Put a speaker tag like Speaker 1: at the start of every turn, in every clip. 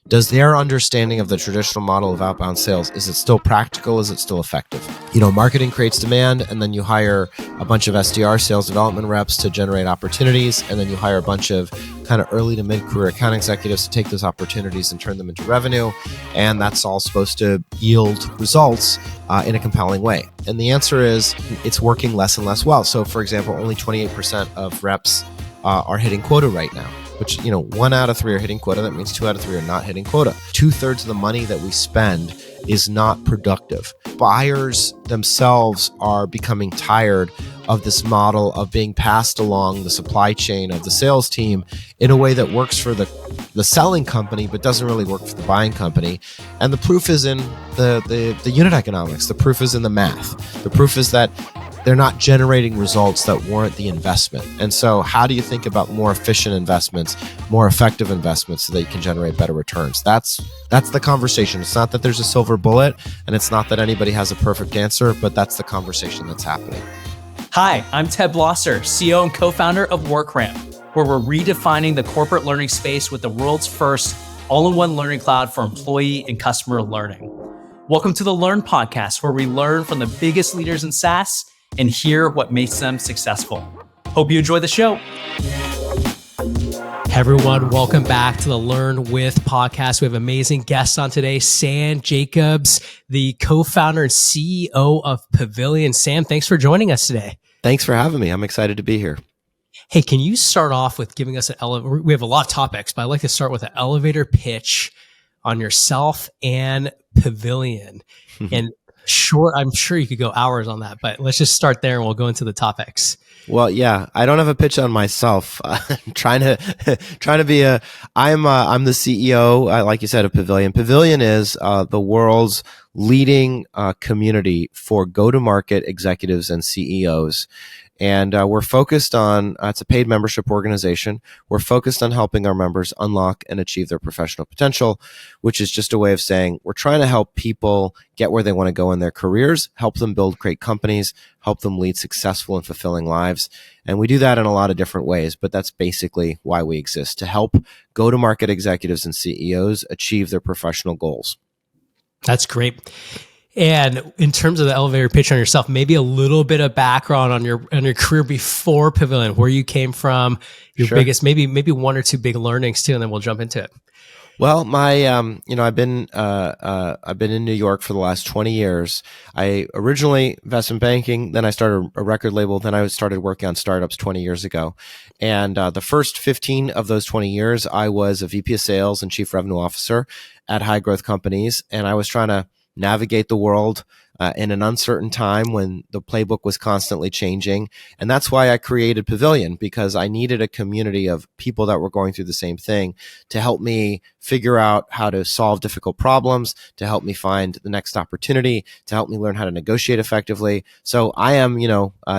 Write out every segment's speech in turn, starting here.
Speaker 1: Does their understanding of the traditional model of outbound sales, is it still practical? Is it still effective? Marketing creates demand, and then you hire a bunch of SDR, sales development reps, to generate opportunities, and then you hire a bunch of kind of early to mid-career account executives to take those opportunities and turn them into revenue, and that's all supposed to yield results in a compelling way. And the answer is it's working less and less well. So, for example, only 28% of reps are hitting quota right now, which, 1 out of 3 are hitting quota. That means 2 out of 3 are not hitting quota. 2/3 of the money that we spend is not productive. Buyers themselves are becoming tired of this model of being passed along the supply chain of the sales team in a way that works for the selling company, but doesn't really work for the buying company. And the proof is in the unit economics. The proof is in the math. The proof is that they're not generating results that warrant the investment. And so how do you think about more efficient investments, more effective investments, so that you can generate better returns? That's the conversation. It's not that there's a silver bullet, and it's not that anybody has a perfect answer, but that's the conversation that's happening.
Speaker 2: Hi, I'm Ted Blosser, CEO and co-founder of WorkRamp, where we're redefining the corporate learning space with the world's first all-in-one learning cloud for employee and customer learning. Welcome to the Learn Podcast, where we learn from the biggest leaders in SaaS and hear what makes them successful. Hope you enjoy the show.
Speaker 3: Hey everyone, welcome back to the Learn With podcast. We have amazing guests on today. Sam Jacobs, the co-founder and CEO of Pavilion. Sam, thanks for joining us today.
Speaker 1: Thanks for having me. I'm excited to be here.
Speaker 3: Hey, can you start off with giving us we have a lot of topics, but I'd like to start with an elevator pitch on yourself and Pavilion. And I'm sure you could go hours on that, but let's just start there and we'll go into the topics.
Speaker 1: Well, yeah, I don't have a pitch on myself. I'm trying to be I'm the CEO, like you said, of Pavilion. Pavilion is the world's leading community for go-to-market executives and CEOs. And we're focused on, it's a paid membership organization. We're focused on helping our members unlock and achieve their professional potential, which is just a way of saying we're trying to help people get where they want to go in their careers, help them build great companies, help them lead successful and fulfilling lives. And we do that in a lot of different ways, but that's basically why we exist, to help go-to-market executives and CEOs achieve their professional goals.
Speaker 3: That's great. And in terms of the elevator pitch on yourself, maybe a little bit of background on your career before Pavilion, where you came from, your
Speaker 1: Sure.
Speaker 3: biggest, maybe 1 or 2 big learnings too, and then we'll jump into it.
Speaker 1: Well, I've been in New York for the last 20 years. I originally investment banking, then I started a record label, then I started working on startups 20 years ago. And the first 15 of those 20 years, I was a VP of sales and chief revenue officer at high growth companies, and I was trying to navigate the world in an uncertain time when the playbook was constantly changing. And that's why I created Pavilion, because I needed a community of people that were going through the same thing to help me figure out how to solve difficult problems, to help me find the next opportunity, to help me learn how to negotiate effectively. So I am,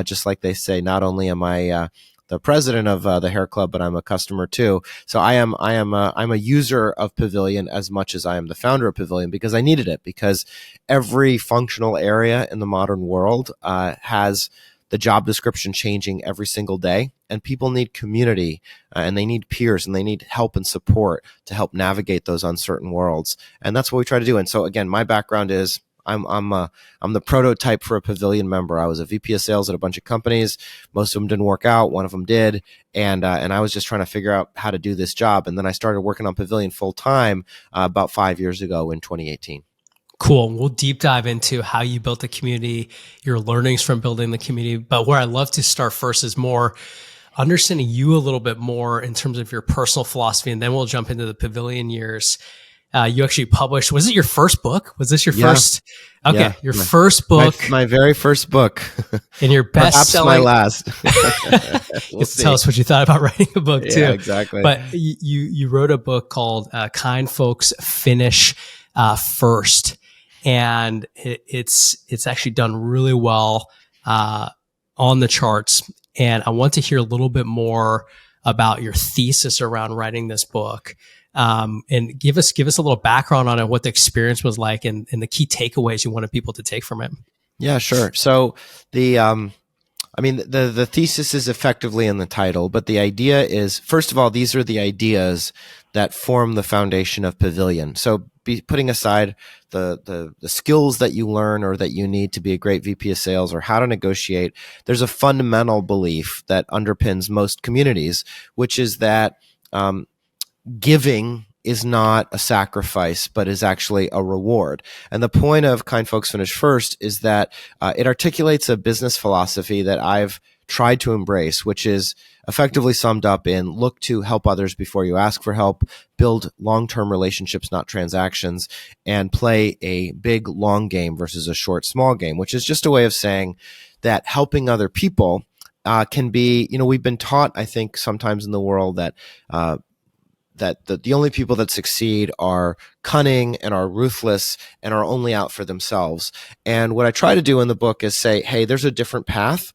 Speaker 1: just like they say, not only am I the president of the hair club, but I'm a customer too. So I'm a user of Pavilion as much as I am the founder of Pavilion, because I needed it, because every functional area in the modern world has the job description changing every single day, and people need community and they need peers and they need help and support to help navigate those uncertain worlds. And that's what we try to do. And so again, my background is I'm the prototype for a Pavilion member. I was a VP of sales at a bunch of companies. Most of them didn't work out. One of them did. And I was just trying to figure out how to do this job. And then I started working on Pavilion full time about 5 years ago in 2018.
Speaker 3: Cool. We'll deep dive into how you built the community, your learnings from building the community. But where I'd love to start first is more understanding you a little bit more in terms of your personal philosophy. And then we'll jump into the Pavilion years. You actually published, was it your first book? Was this your first? Okay. Yeah, your first book.
Speaker 1: My very first book.
Speaker 3: And your best-selling.
Speaker 1: Perhaps my last.
Speaker 3: We'll tell us what you thought about writing a book too.
Speaker 1: Yeah, exactly.
Speaker 3: But you wrote a book called Kind Folks Finish First. And it's actually done really well on the charts. And I want to hear a little bit more about your thesis around writing this book. And give us a little background on it, what the experience was like and the key takeaways you wanted people to take from it.
Speaker 1: Yeah, sure. So the thesis is effectively in the title, but the idea is, first of all, these are the ideas that form the foundation of Pavilion. So putting aside the skills that you learn or that you need to be a great VP of sales or how to negotiate, there's a fundamental belief that underpins most communities, which is that giving is not a sacrifice, but is actually a reward. And the point of Kind Folks Finish First is that it articulates a business philosophy that I've tried to embrace, which is effectively summed up in look to help others before you ask for help, build long-term relationships, not transactions, and play a big long game versus a short small game, which is just a way of saying that helping other people can be, we've been taught, I think, sometimes in the world that the only people that succeed are cunning and are ruthless and are only out for themselves. And what I try to do in the book is say, hey, there's a different path.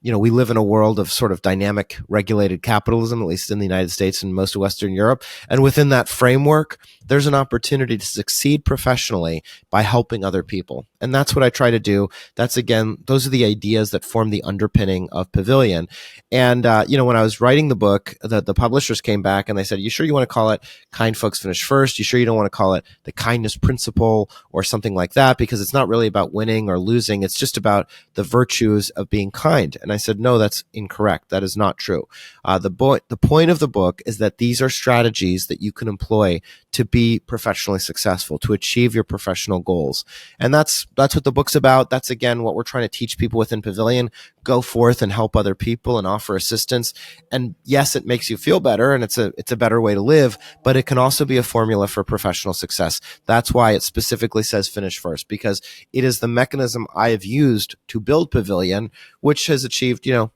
Speaker 1: We live in a world of sort of dynamic regulated capitalism, at least in the United States and most of Western Europe. And within that framework, there's an opportunity to succeed professionally by helping other people. And that's what I try to do. That's, again, those are the ideas that form the underpinning of Pavilion. And, when I was writing the book, the publishers came back and they said, you sure you want to call it Kind Folks Finish First? You sure you don't want to call it the kindness principle or something like that? Because it's not really about winning or losing. It's just about the virtues of being kind. And I said, no, that's incorrect. That is not true. The point of the book is that these are strategies that you can employ to be professionally successful, to achieve your professional goals. And that's what the book's about. That's, again, what we're trying to teach people within Pavilion. Go forth and help other people and offer assistance. And yes, it makes you feel better and it's a better way to live, but it can also be a formula for professional success. That's why it specifically says finish first, because it is the mechanism I have used to build Pavilion, which has achieved,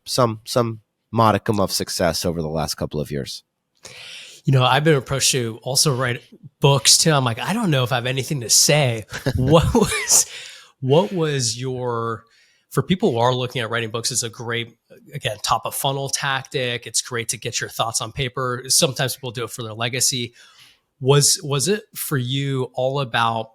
Speaker 1: some modicum of success over the last couple of years.
Speaker 3: I've been approached to also write books too. I'm like, I don't know if I have anything to say. What was your, for people who are looking at writing books, it's a great, again, top of funnel tactic. It's great to get your thoughts on paper. Sometimes people do it for their legacy. Was it for you all about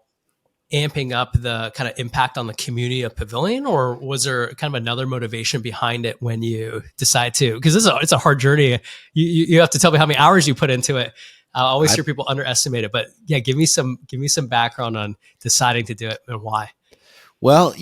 Speaker 3: amping up the kind of impact on the community of Pavilion, or was there kind of another motivation behind it when you decide to? Because it's a hard journey. You have to tell me how many hours you put into it. I always hear people underestimate it, but yeah, give me some background on deciding to do it and why.
Speaker 1: Well,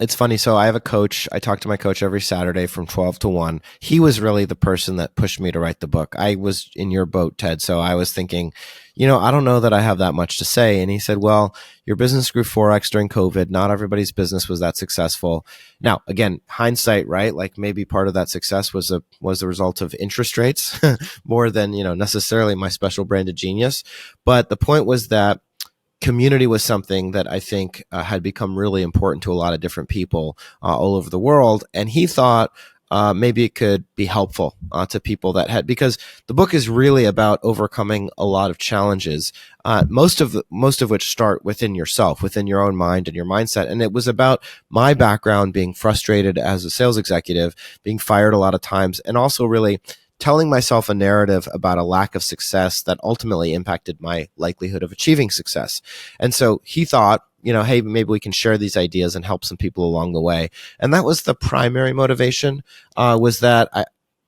Speaker 1: it's funny. So I have a coach. I talk to my coach every Saturday from 12 to 1. He was really the person that pushed me to write the book. I was in your boat, Ted. So I was thinking, I don't know that I have that much to say. And he said, well, your business grew 4x during COVID. Not everybody's business was that successful. Now, again, hindsight, right? Like maybe part of that success was the result of interest rates more than, necessarily my special branded genius. But the point was that community was something that I think had become really important to a lot of different people all over the world. And he thought maybe it could be helpful to people that had, because the book is really about overcoming a lot of challenges, most of which start within yourself, within your own mind and your mindset. And it was about my background being frustrated as a sales executive, being fired a lot of times, and also really telling myself a narrative about a lack of success that ultimately impacted my likelihood of achieving success. And so he thought, hey, maybe we can share these ideas and help some people along the way. And that was the primary motivation, was that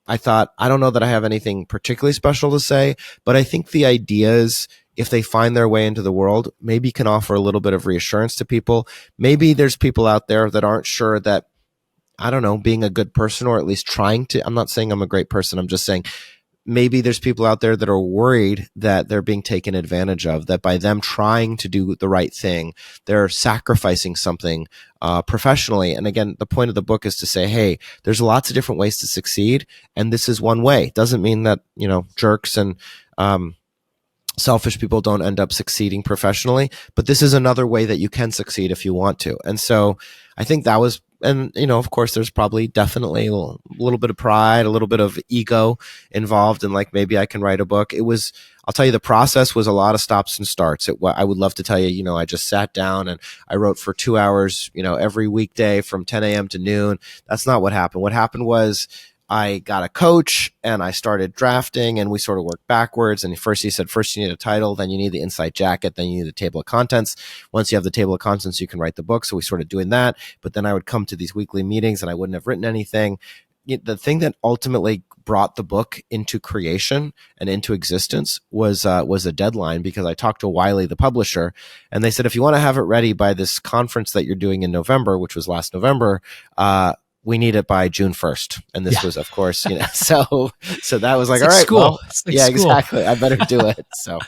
Speaker 1: I thought, I don't know that I have anything particularly special to say, but I think the ideas, if they find their way into the world, maybe can offer a little bit of reassurance to people. Maybe there's people out there that aren't sure that, I don't know, being a good person, or at least trying to, I'm not saying I'm a great person. I'm just saying maybe there's people out there that are worried that they're being taken advantage of, that by them trying to do the right thing, they're sacrificing something professionally. And again, the point of the book is to say, hey, there's lots of different ways to succeed, and this is one way. Doesn't mean that, jerks and selfish people don't end up succeeding professionally, but this is another way that you can succeed if you want to. And so I think that was, and of course there's probably definitely a little bit of pride, a little bit of ego involved, and like, maybe I can write a book. It was, I'll tell you, the process was a lot of stops and starts. I would love to tell you, I just sat down and I wrote for 2 hours, every weekday from 10 a.m. to noon. That's not what happened. What happened was I got a coach and I started drafting, and we sort of worked backwards. And first he said, first you need a title, then you need the inside jacket, then you need the table of contents. Once you have the table of contents, you can write the book. So we started doing that. But then I would come to these weekly meetings and I wouldn't have written anything. the thing that ultimately brought the book into creation and into existence was a deadline, because I talked to Wiley, the publisher, and they said, if you want to have it ready by this conference that you're doing in November, which was last November, we need it by June 1st. And this was, of course, so that was like, all right,
Speaker 3: school.
Speaker 1: well,
Speaker 3: Like
Speaker 1: yeah,
Speaker 3: school.
Speaker 1: exactly. I better do it. So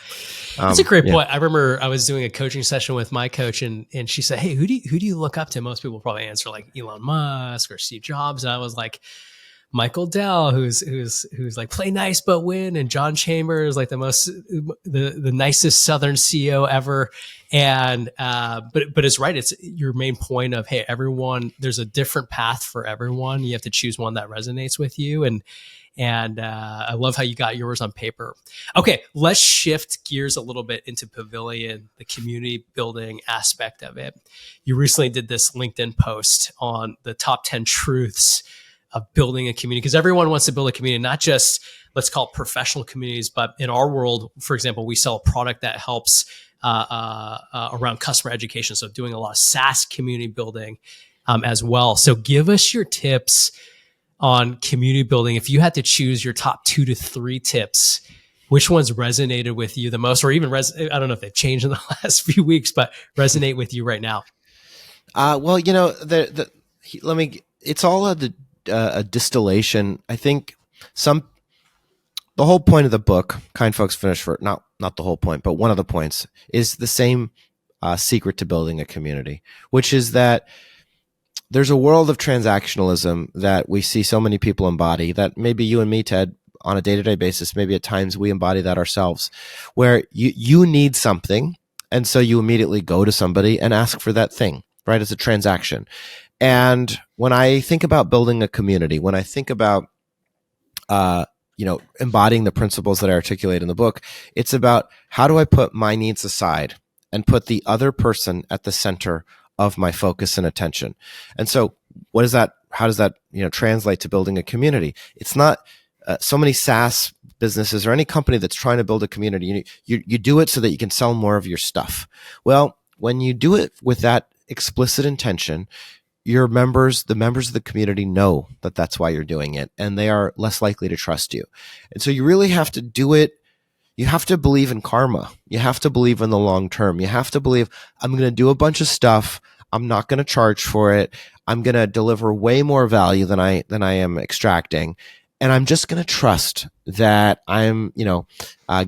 Speaker 3: that's a great point. I remember I was doing a coaching session with my coach, and she said, hey, who do you look up to? Most people probably answer like Elon Musk or Steve Jobs. And I was like, Michael Dell, who's like play nice but win, and John Chambers, like the nicest Southern CEO ever. And but it's right. It's your main point of, hey, everyone, there's a different path for everyone. You have to choose one that resonates with you. And I love how you got yours on paper. Okay, let's shift gears a little bit into Pavilion, the community building aspect of it. You recently did this LinkedIn post on the top 10 truths of building a community, because everyone wants to build a community, not just, let's call it professional communities, but in our world, for example, we sell a product that helps around customer education. So doing a lot of SaaS community building as well. So give us your tips on community building. If you had to choose your top 2 to 3 tips, which ones resonated with you the most, or even I don't know if they've changed in the last few weeks, but resonate with you right now?
Speaker 1: Well, it's all a distillation. I think the whole point of the book, Kind Folks Finish First, not the whole point, but one of the points is the same secret to building a community, which is that there's a world of transactionalism that we see so many people embody, that maybe you and me, Ted, on a day-to-day basis, maybe at times we embody that ourselves, where you need something, and so you immediately go to somebody and ask for that thing, right? It's a transaction. And when I think about building a community, when I think about embodying the principles that I articulate in the book, it's about, how do I put my needs aside and put the other person at the center of my focus and attention? And so how does that translate to building a community? It's not so many SaaS businesses or any company that's trying to build a community. You do it so that you can sell more of your stuff. Well, when you do it with that explicit intention, the members of the community know that that's why you're doing it, and they are less likely to trust you. And so you really have to do it. You have to believe in karma. You have to believe in the long term. You have to believe, I'm going to do a bunch of stuff. I'm not going to charge for it. I'm going to deliver way more value than I am extracting. And I'm just going to trust that I'm,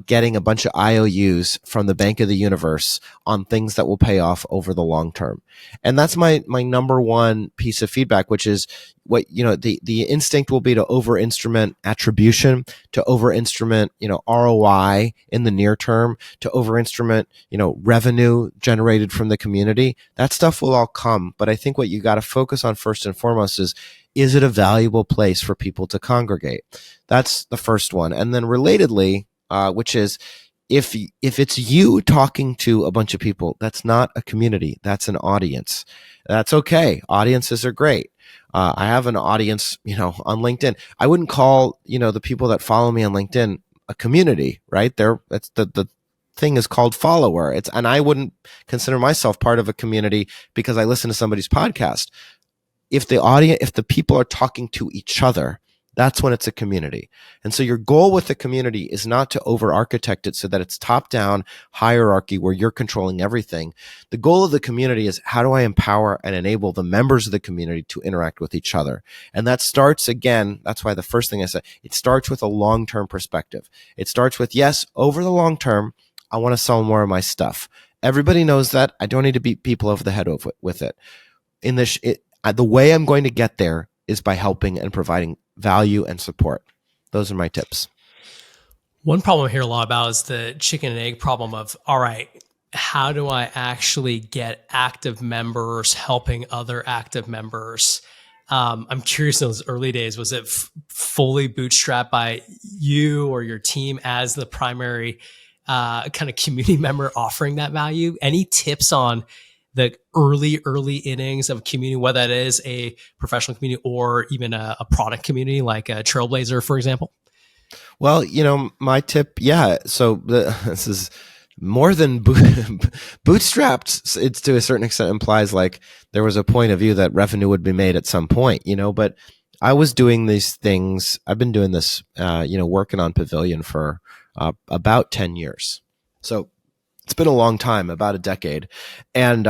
Speaker 1: getting a bunch of IOUs from the Bank of the Universe on things that will pay off over the long term. And that's my number one piece of feedback, which is the instinct will be to over-instrument attribution, to over-instrument, ROI in the near term, to over-instrument, revenue generated from the community. That stuff will all come. But I think what you got to focus on first and foremost is it a valuable place for people to congregate? That's the first one. And then relatedly, which is, if it's you talking to a bunch of people, that's not a community. That's an audience. That's okay. Audiences are great. I have an audience, on LinkedIn. I wouldn't call, the people that follow me on LinkedIn a community, right? That's the thing is called follower. And I wouldn't consider myself part of a community because I listen to somebody's podcast. If the people are talking to each other, that's when it's a community. And so your goal with the community is not to over-architect it so that it's top-down hierarchy where you're controlling everything. The goal of the community is, how do I empower and enable the members of the community to interact with each other? And that starts, again, that's why the first thing I said, it starts with a long-term perspective. It starts with, yes, over the long term, I want to sell more of my stuff. Everybody knows that. I don't need to beat people over the head with it. The way I'm going to get there is by helping and providing value and support. Those are my tips.
Speaker 3: One problem I hear a lot about is the chicken and egg problem of, all right, how do I actually get active members helping other active members? I'm curious, in those early days, was it fully bootstrapped by you or your team as the primary kind of community member offering that value? Any tips on the early innings of community, whether that is a professional community or even a product community like a Trailblazer, for example?
Speaker 1: Well, my tip, so this is more than bootstrapped. It's to a certain extent implies like there was a point of view that revenue would be made at some point, but I was doing these things. I've been doing this, working on Pavilion for about 10 years. So it's been a long time, about a decade. And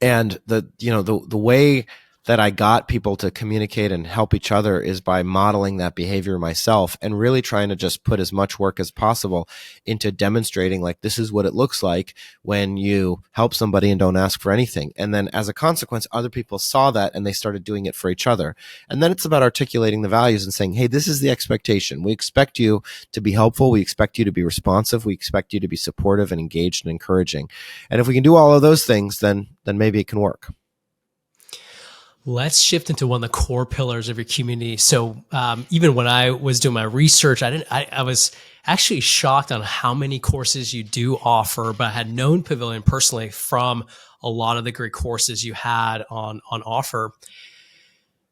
Speaker 1: the way that I got people to communicate and help each other is by modeling that behavior myself and really trying to just put as much work as possible into demonstrating like this is what it looks like when you help somebody and don't ask for anything. And then as a consequence, other people saw that and they started doing it for each other. And then it's about articulating the values and saying, hey, this is the expectation. We expect you to be helpful. We expect you to be responsive. We expect you to be supportive and engaged and encouraging. And if we can do all of those things, then maybe it can work.
Speaker 3: Let's shift into one of the core pillars of your community. So even when I was doing my research, I was actually shocked on how many courses you do offer, but I had known Pavilion personally from a lot of the great courses you had on offer.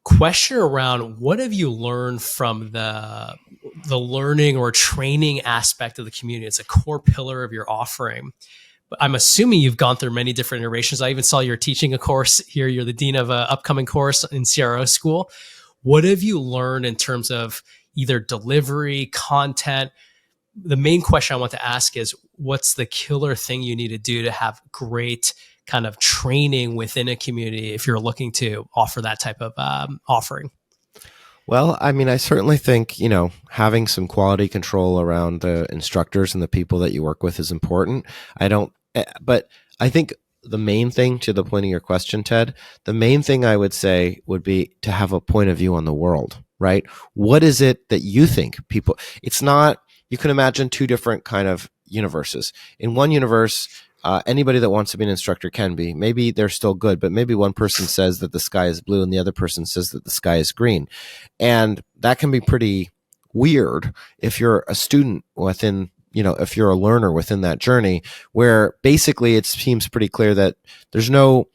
Speaker 3: Question around what have you learned from the learning or training aspect of the community? It's a core pillar of your offering. But I'm assuming you've gone through many different iterations. I even saw you're teaching a course here. You're the dean of an upcoming course in CRO school. What have you learned in terms of either delivery, content? The main question I want to ask is, what's the killer thing you need to do to have great kind of training within a community if you're looking to offer that type of offering?
Speaker 1: Well, I mean, I certainly think, having some quality control around the instructors and the people that you work with is important. But I think the main thing, to the point of your question, Ted, the main thing I would say would be to have a point of view on the world, right? What is it that you think people, it's not, you can imagine two different kind of universes. In one universe, anybody that wants to be an instructor can be. Maybe they're still good, but maybe one person says that the sky is blue and the other person says that the sky is green. And that can be pretty weird if you're a student within, if you're a learner within that journey, where basically it seems pretty clear that there's no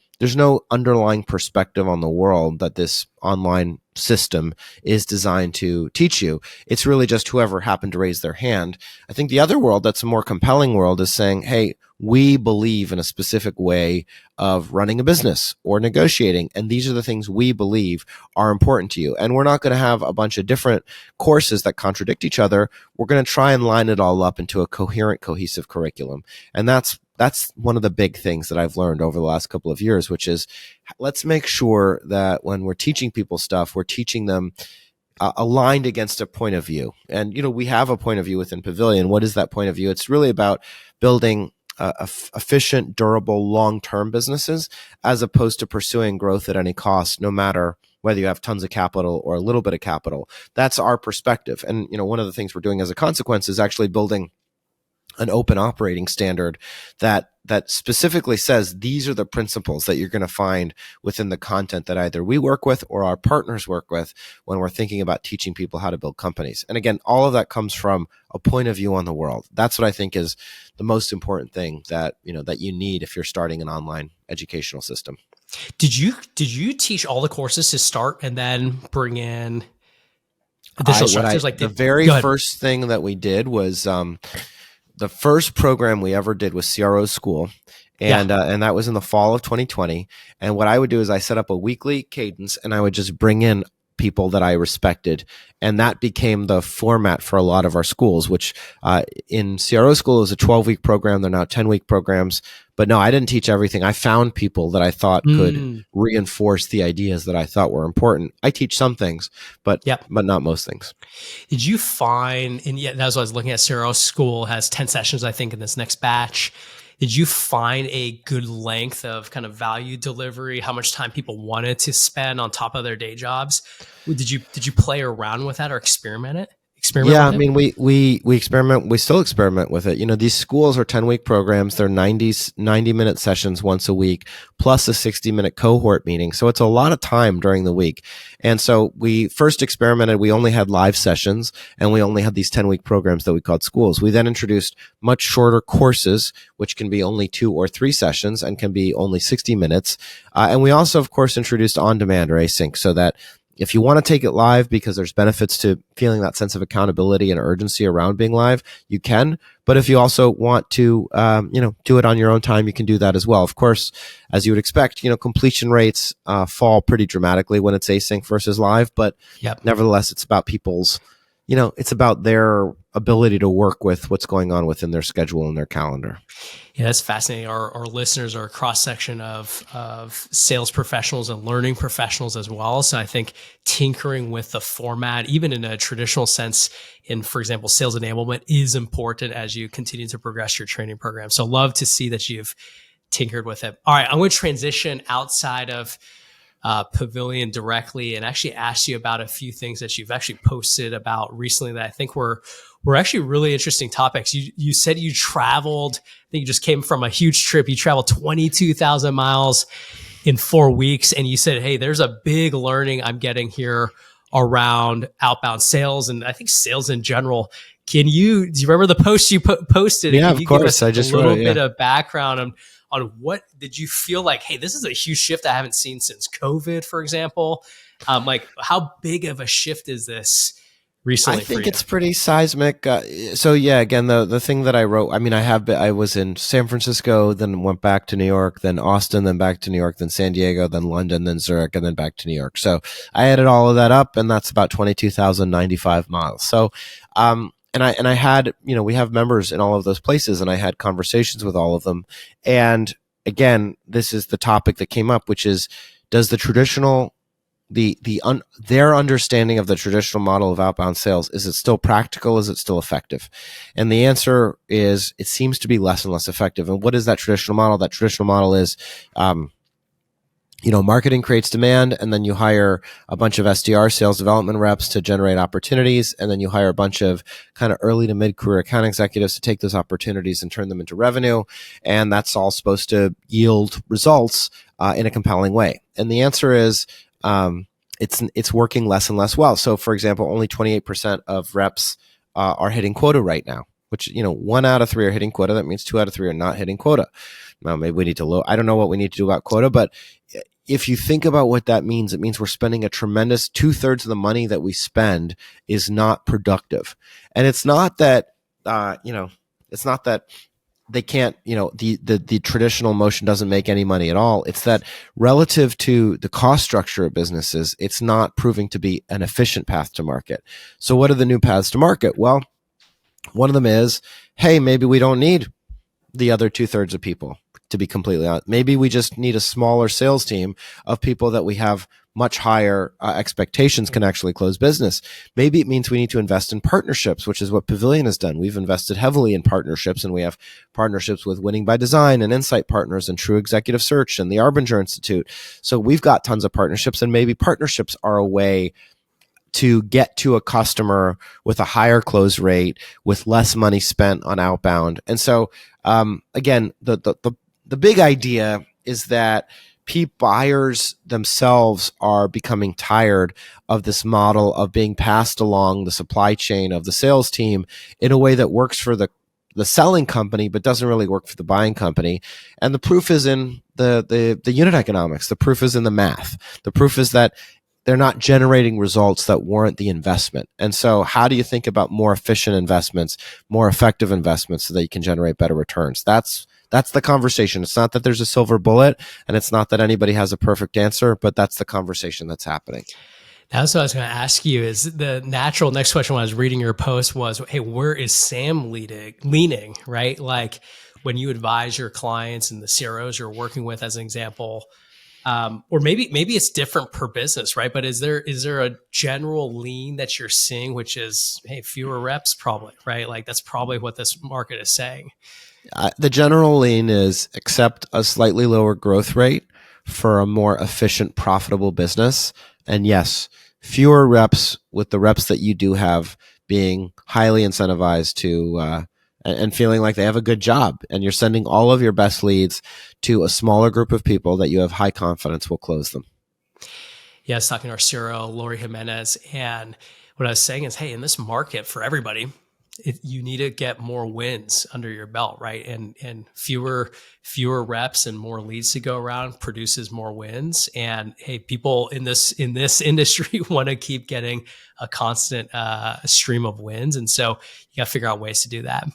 Speaker 1: underlying perspective on the world that this online system is designed to teach you. It's really just whoever happened to raise their hand. I think the other world that's a more compelling world is saying, hey, we believe in a specific way of running a business or negotiating, and these are the things we believe are important to you. And we're not going to have a bunch of different courses that contradict each other. We're going to try and line it all up into a coherent, cohesive curriculum. And that's one of the big things that I've learned over the last couple of years, which is let's make sure that when we're teaching people stuff, we're teaching them aligned against a point of view. And, we have a point of view within Pavilion. What is that point of view? It's really about building efficient, durable, long-term businesses, as opposed to pursuing growth at any cost, no matter whether you have tons of capital or a little bit of capital. That's our perspective. And, one of the things we're doing as a consequence is actually building an open operating standard that specifically says these are the principles that you're going to find within the content that either we work with or our partners work with when we're thinking about teaching people how to build companies. And again, all of that comes from a point of view on the world. That's what I think is the most important thing that you need if you're starting an online educational system.
Speaker 3: Did you teach all the courses to start and then bring in additional structures?
Speaker 1: The very first thing that we did was the first program we ever did was CRO School, and that was in the fall of 2020. And what I would do is I set up a weekly cadence, and I would just bring in people that I respected, and that became the format for a lot of our schools. Which in CRO School it was a 12-week program. They're now 10-week programs. But no, I didn't teach everything. I found people that I thought could reinforce the ideas that I thought were important. I teach some things, but not most things.
Speaker 3: Did you find, and that's what I was looking at, CRO School has 10 sessions, I think, in this next batch. Did you find a good length of kind of value delivery, how much time people wanted to spend on top of their day jobs? Did you play around with that or experiment with it?
Speaker 1: I mean, we experiment. We still experiment with it. These schools are 10-week programs. They're 90-minute sessions once a week, plus a 60-minute cohort meeting. So it's a lot of time during the week. And so we first experimented. We only had live sessions, and we only had these 10-week programs that we called schools. We then introduced much shorter courses, which can be only 2 or 3 sessions and can be only 60 minutes. And we also, of course, introduced on-demand or async, so that If you want to take it live because there's benefits to feeling that sense of accountability and urgency around being live, you can. But if you also want to, do it on your own time, you can do that as well. Of course, as you would expect, completion rates fall pretty dramatically when it's async versus live. But nevertheless, it's about people's, it's about their ability to work with what's going on within their schedule and their calendar.
Speaker 3: Yeah, that's fascinating. Our listeners are a cross section of sales professionals and learning professionals as well. So I think tinkering with the format, even in a traditional sense, in, for example, sales enablement, is important as you continue to progress your training program. So love to see that you've tinkered with it. All right, I'm going to transition outside of Pavilion directly and actually ask you about a few things that you've actually posted about recently that I think were actually really interesting topics. You said you traveled, I think you just came from a huge trip. You traveled 22,000 miles in 4 weeks. And you said, hey, there's a big learning I'm getting here around outbound sales and I think sales in general. Do you remember the post you posted?
Speaker 1: Yeah,
Speaker 3: Can
Speaker 1: of
Speaker 3: you
Speaker 1: course.
Speaker 3: Give us
Speaker 1: I just
Speaker 3: a little
Speaker 1: wrote it,
Speaker 3: bit of background on what did you feel like, hey, this is a huge shift I haven't seen since COVID, for example? Like how big of a shift is this recently
Speaker 1: I think
Speaker 3: for you?
Speaker 1: it's pretty seismic. So yeah, again, the thing that I wrote, I was in San Francisco, then went back to New York, then Austin, then back to New York, then San Diego, then London, then Zurich, and then back to New York. So I added all of that up, and that's about 22,095 miles. So, and I had, we have members in all of those places, and I had conversations with all of them. And again, this is the topic that came up, which is, does the traditional their understanding of the traditional model of outbound sales, is it still practical? Is it still effective? And the answer is, it seems to be less and less effective. And what is that traditional model? That traditional model is, marketing creates demand, and then you hire a bunch of SDR, sales development reps, to generate opportunities, and then you hire a bunch of kind of early to mid-career account executives to take those opportunities and turn them into revenue, and that's all supposed to yield results in a compelling way. And the answer is, it's working less and less well. So, for example, only 28% of reps are hitting quota right now, which, 1 out of 3 are hitting quota. That means 2 out of 3 are not hitting quota. Now, maybe we need to I don't know what we need to do about quota, but if you think about what that means, it means we're spending a tremendous 2/3 of the money that we spend is not productive. And it's not that, it's not that they can't, the traditional motion doesn't make any money at all. It's that relative to the cost structure of businesses, it's not proving to be an efficient path to market. So what are the new paths to market? Well, one of them is, hey, maybe we don't need the other 2/3 of people, to be completely honest. Maybe we just need a smaller sales team of people that we have much higher expectations can actually close business. Maybe it means we need to invest in partnerships, which is what Pavilion has done. We've invested heavily in partnerships, and we have partnerships with Winning by Design and Insight Partners and True Executive Search and the Arbinger Institute. So we've got tons of partnerships, and maybe partnerships are a way to get to a customer with a higher close rate, with less money spent on outbound. And so, again, the big idea is that buyers themselves are becoming tired of this model of being passed along the supply chain of the sales team in a way that works for the selling company, but doesn't really work for the buying company. And the proof is in the unit economics. The proof is in the math. The proof is that they're not generating results that warrant the investment. And so how do you think about more efficient investments, more effective investments, so that you can generate better returns? That's the conversation. It's not that there's a silver bullet, and it's not that anybody has a perfect answer, but that's the conversation that's happening.
Speaker 3: That's what I was going to ask you. Is the natural next question when I was reading your post was, hey, where is Sam leaning, right? Like when you advise your clients and the CROs you're working with, as an example, or maybe it's different per business, right? But is there a general lean that you're seeing, which is, hey, fewer reps probably, right? Like that's probably what this market is saying.
Speaker 1: The general lean is accept a slightly lower growth rate for a more efficient, profitable business. And yes, fewer reps, with the reps that you do have being highly incentivized to and feeling like they have a good job, and you're sending all of your best leads to a smaller group of people that you have high confidence will close them.
Speaker 3: Yeah, I was talking to our CRO, Lori Jimenez, and what I was saying is, hey, in this market for everybody, you need to get more wins under your belt, right? And fewer reps and more leads to go around produces more wins. And hey, people in this industry want to keep getting a constant stream of wins, and so you got to figure out ways to do that.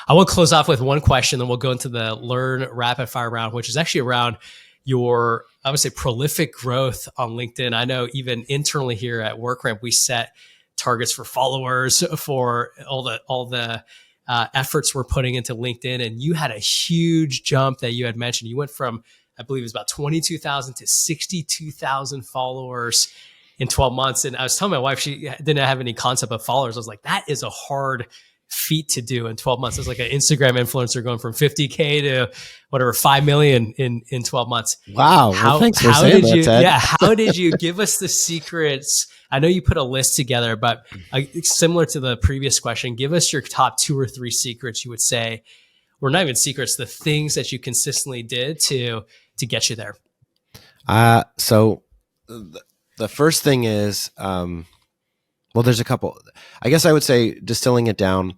Speaker 3: I will close off with one question, then we'll go into the learn rapid fire round, which is actually around your, I would say, prolific growth on LinkedIn. I know even internally here at WorkRamp, we set targets for followers, for all the efforts we're putting into LinkedIn. And you had a huge jump that you had mentioned. You went from, I believe it was about 22,000 to 62,000 followers in 12 months. And I was telling my wife, she didn't have any concept of followers. I was like, that is a hard feat to do in 12 months. It's like an Instagram influencer going from 50K to whatever, 5 million in 12 months.
Speaker 1: Wow.
Speaker 3: How,
Speaker 1: well, thanks for
Speaker 3: how
Speaker 1: saying
Speaker 3: did
Speaker 1: that,
Speaker 3: you,
Speaker 1: Ted.
Speaker 3: yeah, how did you give us the secrets? I know you put a list together, but similar to the previous question, give us your top 2 or 3 secrets you would say, or not even secrets, the things that you consistently did to get you there.
Speaker 1: So the first thing is, well, there's a couple. I guess I would say, distilling it down,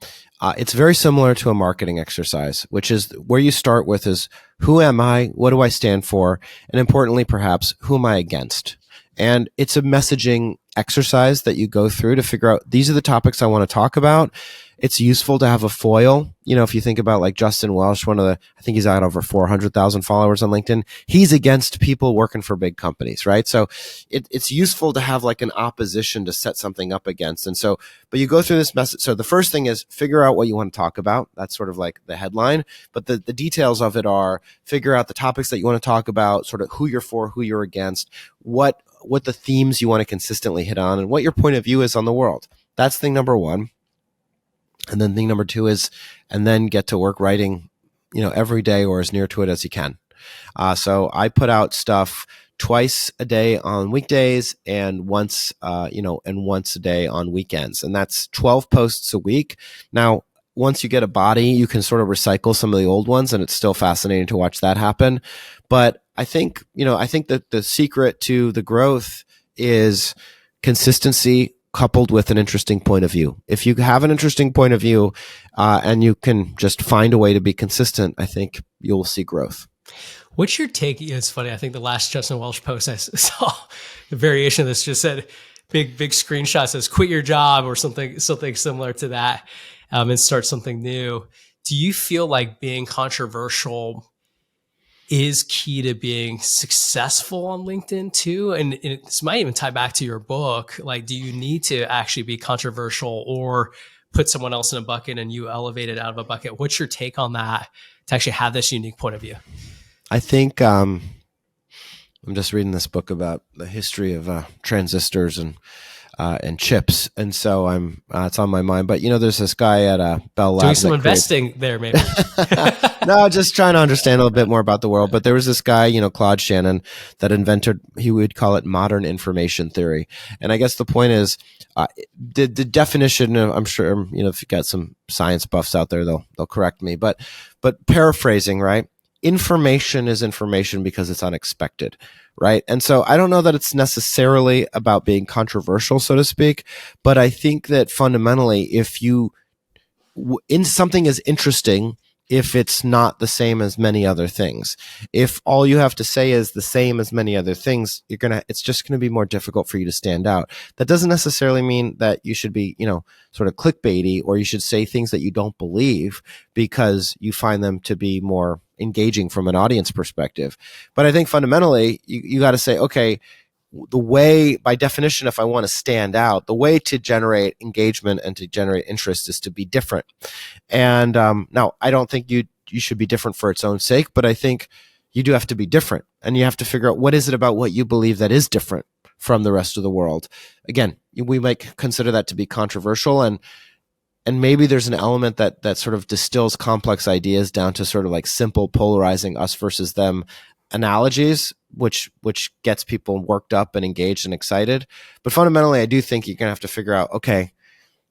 Speaker 1: it's very similar to a marketing exercise, which is where you start with is, who am I? What do I stand for? And importantly, perhaps, who am I against? And it's a messaging exercise that you go through to figure out, these are the topics I want to talk about. It's useful to have a foil. You know, if you think about like Justin Welsh, I think he's got over 400,000 followers on LinkedIn. He's against people working for big companies, right? So it's useful to have like an opposition to set something up against. And so, but you go through this message. So the first thing is figure out what you want to talk about. That's sort of like the headline, but the details of it are figure out the topics that you want to talk about, sort of who you're for, who you're against, what the themes you want to consistently hit on, and what your point of view is on the world. That's thing number 1. And then thing number 2 is, and then get to work writing, every day or as near to it as you can. So I put out stuff twice a day on weekdays and once a day on weekends. And that's 12 posts a week. Now, once you get a body, you can sort of recycle some of the old ones, and it's still fascinating to watch that happen. But I think that the secret to the growth is consistency coupled with an interesting point of view. If you have an interesting point of view, and you can just find a way to be consistent, I think you'll see growth.
Speaker 3: What's your take? It's funny. I think the last Justin Welsh post I saw, the variation of this just said, big screenshot says, quit your job or something similar to that, and start something new. Do you feel like being controversial is key to being successful on LinkedIn too? And this might even tie back to your book. Like, do you need to actually be controversial or put someone else in a bucket and you elevate it out of a bucket? What's your take on that to actually have this unique point of view?
Speaker 1: I think I'm just reading this book about the history of transistors and chips, and so it's on my mind. But there's this guy at Bell Labs
Speaker 3: doing some investing there, maybe.
Speaker 1: No, just trying to understand a little bit more about the world. But there was this guy, Claude Shannon, that invented, he would call it modern information theory. And I guess the point is, the definition of, I'm sure, if you got some science buffs out there, they'll correct me. But paraphrasing, right? Information is information because it's unexpected, right? And so I don't know that it's necessarily about being controversial, so to speak, but I think that fundamentally, if something is interesting, if it's not the same as many other things, if all you have to say is the same as many other things, it's just going to be more difficult for you to stand out. That doesn't necessarily mean that you should be, sort of clickbaity, or you should say things that you don't believe because you find them to be more engaging from an audience perspective. But I think fundamentally, you got to say, okay, the way, by definition, if I want to stand out, the way to generate engagement and to generate interest is to be different. And now, I don't think you should be different for its own sake, but I think you do have to be different, and you have to figure out what is it about what you believe that is different from the rest of the world. Again, we might consider that to be controversial, and maybe there's an element that sort of distills complex ideas down to sort of like simple polarizing us versus them analogies, which gets people worked up and engaged and excited. But fundamentally, I do think you're going to have to figure out, okay,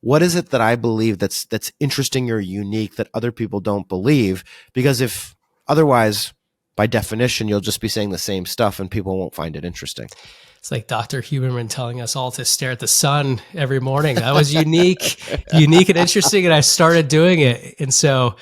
Speaker 1: what is it that I believe that's interesting or unique that other people don't believe? Because if otherwise, by definition, you'll just be saying the same stuff and people won't find it interesting.
Speaker 3: It's like Dr. Huberman telling us all to stare at the sun every morning. That was unique and interesting. And I started doing it. And so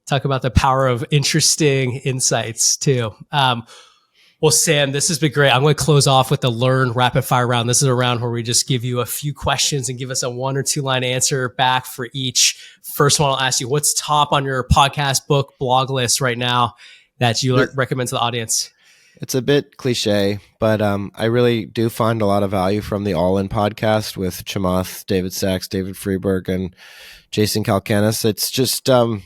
Speaker 3: talk about the power of interesting insights too. Well, Sam, this has been great. I'm going to close off with the Learn Rapid Fire round. This is a round where we just give you a few questions and give us a 1 or 2 line answer back for each. First one, I'll ask you, what's top on your podcast, book, blog list right now that you recommend to the audience?
Speaker 1: It's a bit cliche, but I really do find a lot of value from the All In podcast with Chamath, David Sachs, David Freeberg, and Jason Calacanis. It's just, I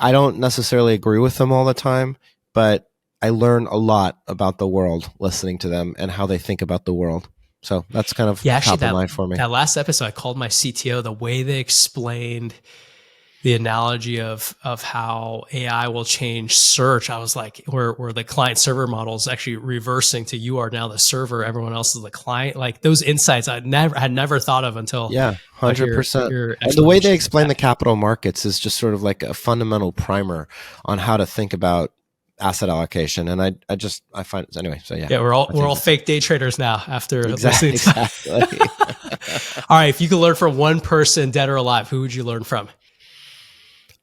Speaker 1: don't necessarily agree with them all the time, but I learn a lot about the world listening to them and how they think about the world. So that's kind of top of mind for me.
Speaker 3: That last episode, I called my CTO, the way they explained the analogy of how AI will change search. I was like, where the client server model is actually reversing to you are now the server, everyone else is the client. Like those insights I had never thought of until
Speaker 1: 100%. And the way they explain the capital markets is just sort of like a fundamental primer on how to think about asset allocation. And I find it anyway. So yeah,
Speaker 3: we're all fake day traders now after listening.
Speaker 1: Exactly.
Speaker 3: All right. If you could learn from one person, dead or alive, who would you learn from?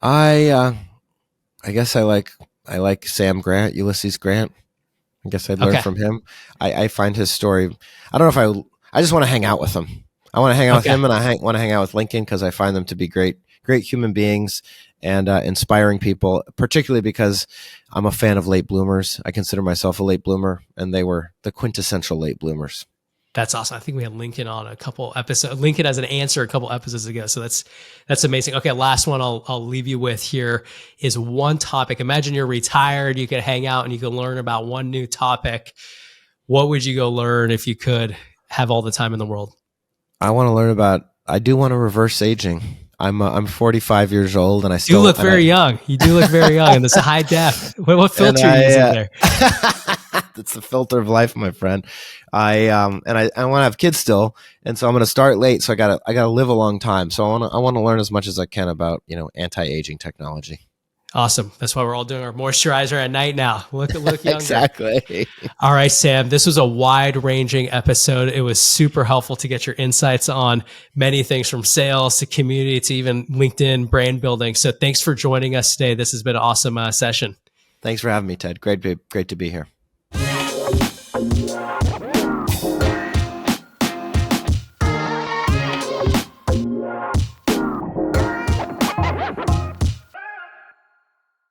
Speaker 1: I guess I like Sam Grant, Ulysses Grant. I guess I'd learn from him. I find his story. I don't know if I just want to hang out with him. I want to hang out with him, and I want to hang out with Lincoln because I find them to be great human beings and inspiring people, particularly because I'm a fan of late bloomers. I consider myself a late bloomer, and they were the quintessential late bloomers.
Speaker 3: That's awesome. I think we had Lincoln on a couple episodes. Lincoln as an answer a couple episodes ago. So that's amazing. Okay, last one I'll leave you with here is one topic. Imagine you're retired, you could hang out and you can learn about one new topic. What would you go learn if you could have all the time in the world?
Speaker 1: I want to learn about, I do want to reverse aging. I'm 45 years old and I still
Speaker 3: look very young. You do look very young, and this is high def. What filter are you using there?
Speaker 1: It's the filter of life, my friend. I want to have kids still, and so I'm going to start late. So I gotta live a long time. So I want to learn as much as I can about anti-aging technology.
Speaker 3: Awesome. That's why we're all doing our moisturizer at night now. Look younger.
Speaker 1: Exactly.
Speaker 3: All right, Sam, this was a wide-ranging episode. It was super helpful to get your insights on many things from sales to community to even LinkedIn brand building. So thanks for joining us today. This has been an awesome session.
Speaker 1: Thanks for having me, Ted. Great to be here.